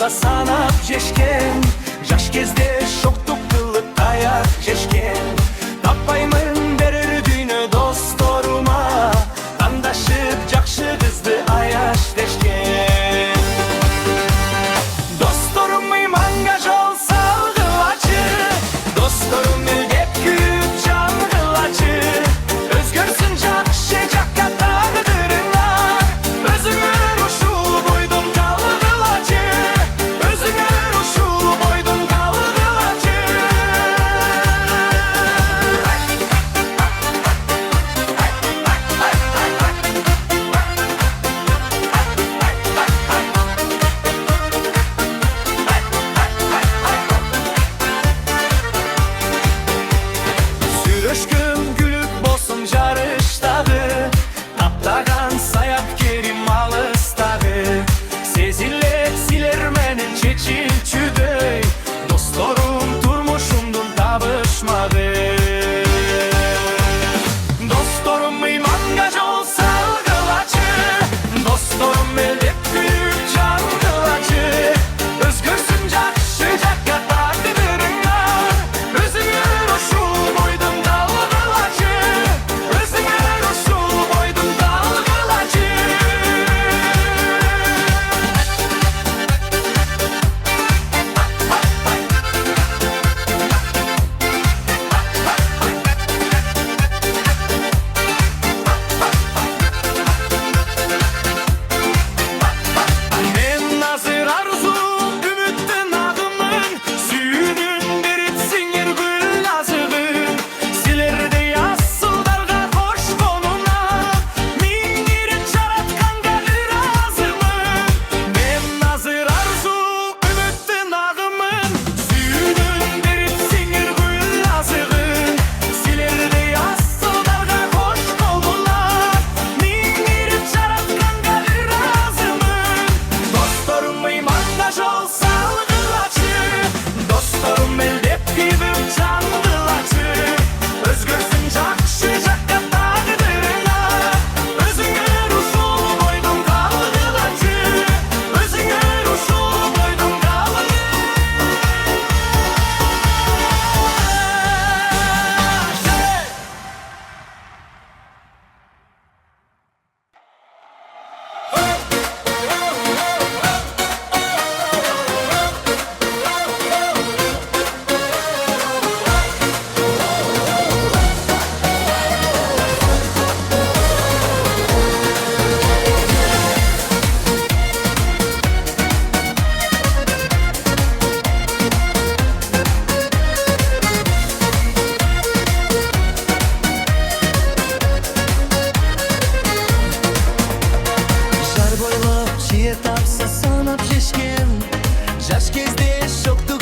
болса санап жешкен, жаш кезде шоқтық қылып таяқ жешкен. Таппаймын берер дүйнө досторума, тандашып жакшы кызды аяш дешкен. Досторум мыйманга жол салгылачы, досторум элдеп күйүп жан кылачы. Өзгөрсүн жакшы жакка тагдырыңар, өзүңөр ушул бойдон калгылачы, өзүңөр ушул бойдон калгылачы. Сүрөшкүн күлүп болсун жарыштагы, таптаган саяпкерим алыстагы. Сезилет силер менен чечилчүдөй, досторум турмушумдун табышмагы. Досторум мыйманга жол салгылачы, досторум элдеп күйүп жан кылачы. Өзгөрсүн жакшы жакка тагдырыңар, өзүңөр ушул бойдон калгылачы, өзүңөр ушул бойдон калгылачы. Мен азыр арзу үмүттүн агымын, сүйүүнүн берип сиңер гүл азыгын. Силердей асылдарга кош конуна, миң ирет жаратканга ыраазымын. Мен азыр арзу үмүттүн агымын, сүйүүнүн берип сиңер гүл азыгын. Силердей асылдарга кош конуна, миң ирет жаратканга ыраазымын. Досторум мыйманга жол салгылачы, досторум элдеп күйүп жан кылачы. Өзгөрсүн жакшы жакка тагдырыңар, өзүңөр ушул бойдон калгылачы, өзүңөр ушул бойдон калгылачы. Жар бойлоп чие тапса санап жешкен, жаш кезде шоктук